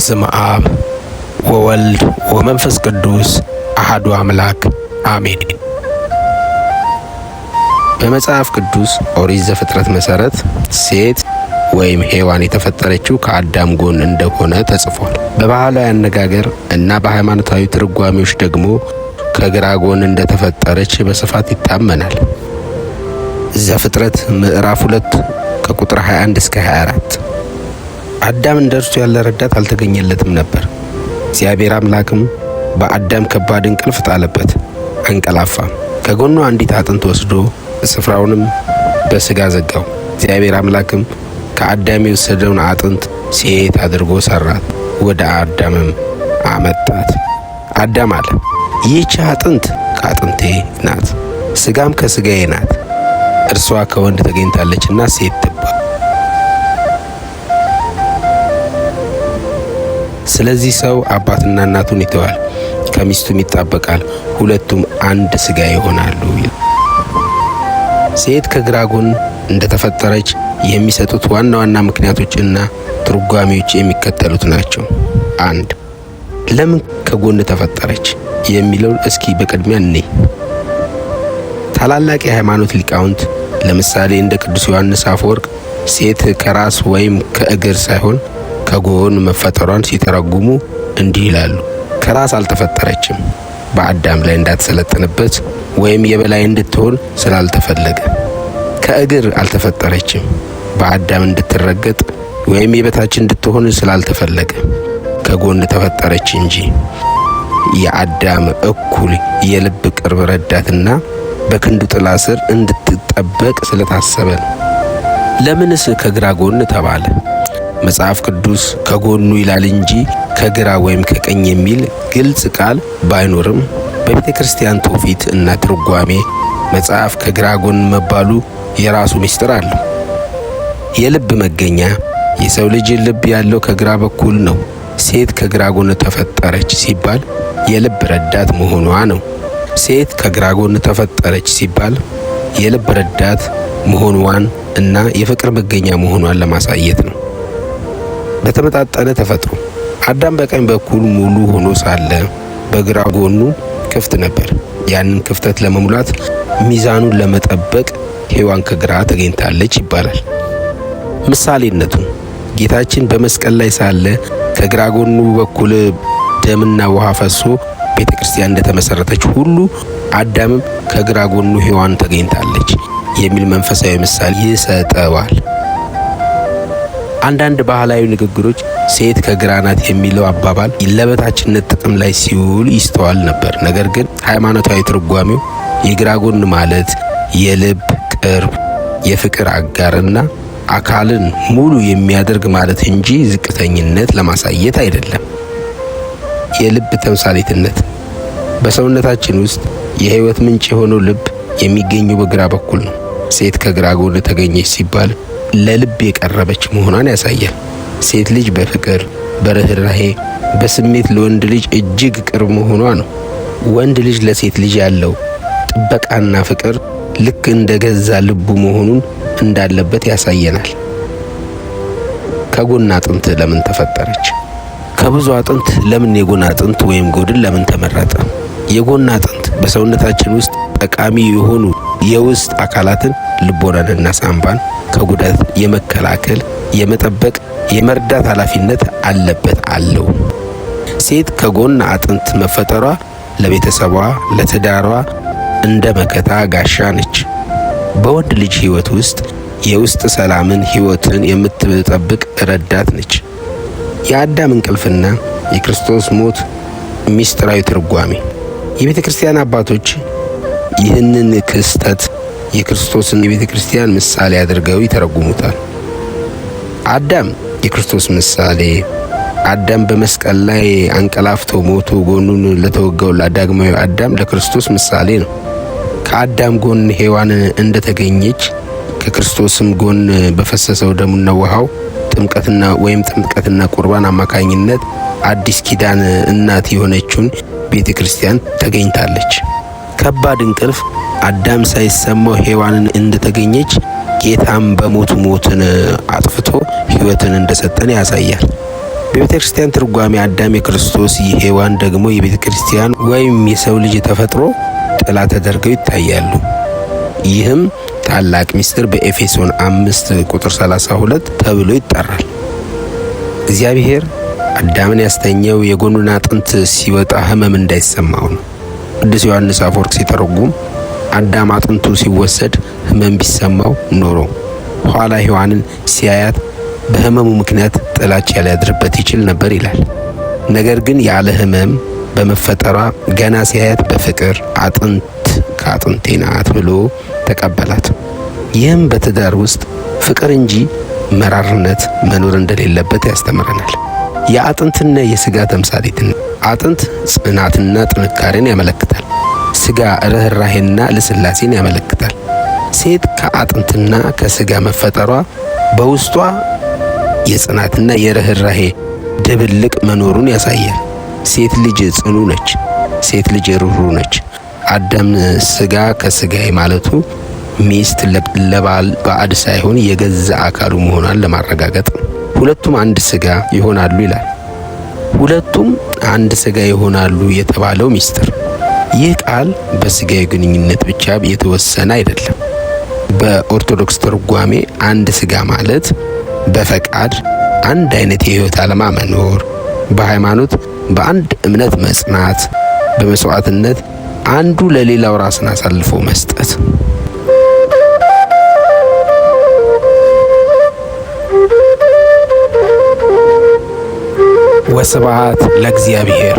በስመ አብ ወወልድ ወመንፈስ ቅዱስ አሐዱ አምላክ አሜን። በመጽሐፍ ቅዱስ ኦሪት ዘፍጥረት መሰረት ሴት ወይም ሔዋን የተፈጠረችው ከአዳም ጎን እንደሆነ ተጽፏል። በባህላዊ አነጋገር እና በሃይማኖታዊ ትርጓሜዎች ደግሞ ከግራ ጎን እንደተፈጠረች በስፋት ይታመናል። ዘፍጥረት ምዕራፍ 2 ከቁጥር 21 እስከ 24። አዳም እንደርሱ ያለ ረዳት አልተገኘለትም ነበር። እግዚአብሔር አምላክም በአዳም ከባድ እንቅልፍ ጣለበት፣ አንቀላፋም። ከጎኑ አንዲት አጥንት ወስዶ ስፍራውንም በሥጋ ዘጋው። እግዚአብሔር አምላክም ከአዳም የወሰደውን አጥንት ሴት አድርጎ ሰራት፣ ወደ አዳምም አመጣት። አዳም አለ፣ ይህች አጥንት ከአጥንቴ ናት፣ ሥጋም ከሥጋዬ ናት። እርሷ ከወንድ ተገኝታለችና ሴት ትባል። ስለዚህ ሰው አባትና እናቱን ይተዋል፣ ከሚስቱም ይጣበቃል፣ ሁለቱም አንድ ሥጋ ይሆናሉ። ሴት ከግራ ጎን እንደተፈጠረች የሚሰጡት ዋና ዋና ምክንያቶችና ትርጓሜዎች የሚከተሉት ናቸው። 1. ለምን ከጎን ተፈጠረች የሚለውን እስኪ በቅድሚያ እንይ። ታላላቅ የሃይማኖት ሊቃውንት ለምሳሌ እንደ ቅዱስ ዮሐንስ አፈወርቅ ሴት ከራስ ወይም ከእግር ሳይሆን ከጎን መፈጠሯን ሲተረጉሙ እንዲህ ይላሉ። ከራስ አልተፈጠረችም፣ በአዳም ላይ እንዳትሰለጥንበት ወይም የበላይ እንድትሆን ስላልተፈለገ። ከእግር አልተፈጠረችም፣ በአዳም እንድትረገጥ ወይም የበታች እንድትሆን ስላልተፈለገ። ከጎን ተፈጠረች እንጂ የአዳም እኩል የልብ ቅርብ ረዳትና በክንዱ ጥላ ስር እንድትጠበቅ ስለታሰበ ነው። ለምንስ ከግራ ጎን ተባለ? መጽሐፍ ቅዱስ ከጎኑ ይላል እንጂ ከግራ ወይም ከቀኝ የሚል ግልጽ ቃል ባይኖርም በቤተ ክርስቲያን ትውፊት እና ትርጓሜ መጽሐፍ ከግራ ጎን መባሉ የራሱ ምስጢር አለው። የልብ መገኛ የሰው ልጅ ልብ ያለው ከግራ በኩል ነው። ሴት ከግራ ጎን ተፈጠረች ሲባል የልብ ረዳት መሆኗ ነው። ሴት ከግራ ጎን ተፈጠረች ሲባል የልብ ረዳት መሆኗን እና የፍቅር መገኛ መሆኗን ለማሳየት ነው። በተመጣጠነ ተፈጥሮ አዳም በቀኝ በኩል ሙሉ ሆኖ ሳለ በግራ ጎኑ ክፍት ነበር። ያንን ክፍተት ለመሙላት ሚዛኑን ለመጠበቅ ሔዋን ከግራ ተገኝታለች ይባላል። ምሳሌነቱ ጌታችን በመስቀል ላይ ሳለ ከግራ ጎኑ በኩል ደምና ውሃ ፈሶ ቤተ ክርስቲያን እንደተመሰረተች ሁሉ አዳምም ከግራ ጎኑ ሔዋን ተገኝታለች የሚል መንፈሳዊ ምሳሌ ይሰጠዋል። አንዳንድ ባህላዊ ንግግሮች ሴት ከግራ ናት የሚለው አባባል ለበታችነት ጥቅም ላይ ሲውል ይስተዋል ነበር። ነገር ግን ሃይማኖታዊ ትርጓሜው የግራ ጎን ማለት የልብ ቅርብ፣ የፍቅር አጋርና አካልን ሙሉ የሚያደርግ ማለት እንጂ ዝቅተኝነት ለማሳየት አይደለም። የልብ ተምሳሌትነት በሰውነታችን ውስጥ የሕይወት ምንጭ የሆነው ልብ የሚገኘው በግራ በኩል ነው። ሴት ከግራ ጎን ተገኘች ሲባል ለልብ የቀረበች መሆኗን ያሳያል። ሴት ልጅ በፍቅር፣ በርህራሄ፣ በስሜት ለወንድ ልጅ እጅግ ቅርብ መሆኗ ነው። ወንድ ልጅ ለሴት ልጅ ያለው ጥበቃና ፍቅር ልክ እንደ ገዛ ልቡ መሆኑን እንዳለበት ያሳየናል። ከጎን አጥንት ለምን ተፈጠረች? ከብዙ አጥንት ለምን የጎን አጥንት ወይም ጎድን ለምን ተመረጠ? የጎን አጥንት በሰውነታችን ውስጥ ጠቃሚ የሆኑ የውስጥ አካላትን ልቦናንና ሳምባን ከጉዳት የመከላከል፣ የመጠበቅ፣ የመርዳት ኃላፊነት አለው። ሴት ከጎን አጥንት መፈጠሯ ለቤተሰቧ፣ ለትዳሯ እንደ መከታ ጋሻ ነች። በወንድ ልጅ ሕይወት ውስጥ የውስጥ ሰላምን፣ ሕይወትን የምትጠብቅ ረዳት ነች። የአዳም እንቅልፍና የክርስቶስ ሞት ምስጢራዊ ትርጓሜ የቤተ ክርስቲያን አባቶች ይህንን ክስተት የክርስቶስን የቤተ ክርስቲያን ምሳሌ አድርገው ይተረጉሙታል። አዳም የክርስቶስ ምሳሌ፣ አዳም በመስቀል ላይ አንቀላፍቶ ሞቶ ጎኑን ለተወጋው ለዳግማዊ አዳም ለክርስቶስ ምሳሌ ነው። ከአዳም ጎን ሔዋን እንደተገኘች ከክርስቶስም ጎን በፈሰሰው ደሙና ውሃው ጥምቀትና ቁርባን አማካኝነት አዲስ ኪዳን እናት የሆነችውን ቤተ ክርስቲያን ተገኝታለች። ከባድ እንቅልፍ አዳም ሳይሰማው ሔዋንን እንደተገኘች ጌታም በሞቱ ሞትን አጥፍቶ ሕይወትን እንደሰጠን ያሳያል። በቤተ ክርስቲያን ትርጓሜ አዳም የክርስቶስ ሔዋን ደግሞ የቤተ ክርስቲያን ወይም የሰው ልጅ ተፈጥሮ ጥላ ተደርገው ይታያሉ። ይህም ታላቅ ምስጢር በኤፌሶን 5 ቁጥር 32 ተብሎ ይጠራል። እግዚአብሔር አዳምን ያስተኛው የጎኑን አጥንት ሲወጣ ሕመም እንዳይሰማው ነው። ቅዱስ ዮሐንስ አፈወርቅ ሲተረጉም አዳም አጥንቱ ሲወሰድ ሕመም ቢሰማው ኖሮ ኋላ ሔዋንን ሲያያት በሕመሙ ምክንያት ጥላቻ ሊያድርበት ይችል ነበር ይላል። ነገር ግን ያለ ሕመም በመፈጠሯ ገና ሲያያት በፍቅር አጥንት ከአጥንቴ ናት ብሎ ተቀበላት። ይህም በትዳር ውስጥ ፍቅር እንጂ መራርነት መኖር እንደሌለበት ያስተምረናል። የአጥንትና የሥጋ ተምሳሌትነት አጥንት ጽናትና ጥንካሬን ያመለክታል። ሥጋ ርኅራሄና ልስላሴን ያመለክታል። ሴት ከአጥንትና ከሥጋ መፈጠሯ በውስጧ የጽናትና የርኅራሄ ድብልቅ መኖሩን ያሳያል። ሴት ልጅ ጽኑ ነች። ሴት ልጅ ርኅሩህ ነች። አዳም ሥጋ ከሥጋዬ ማለቱ ሚስት ለባል ባዕድ ሳይሆን የገዛ አካሉ መሆኗን ለማረጋገጥ ነው። ሁለቱም አንድ ሥጋ ይሆናሉ ይላል። ሁለቱም አንድ ሥጋ ይሆናሉ የተባለው ሚስጥር ይህ ቃል በሥጋዊ ግንኙነት ብቻ የተወሰነ አይደለም። በኦርቶዶክስ ትርጓሜ አንድ ሥጋ ማለት በፈቃድ አንድ አይነት የሕይወት ዓላማ መኖር፣ በሃይማኖት በአንድ እምነት መጽናት፣ በመስዋዕትነት አንዱ ለሌላው ራስን አሳልፎ መስጠት። ወስብሐት ለእግዚአብሔር።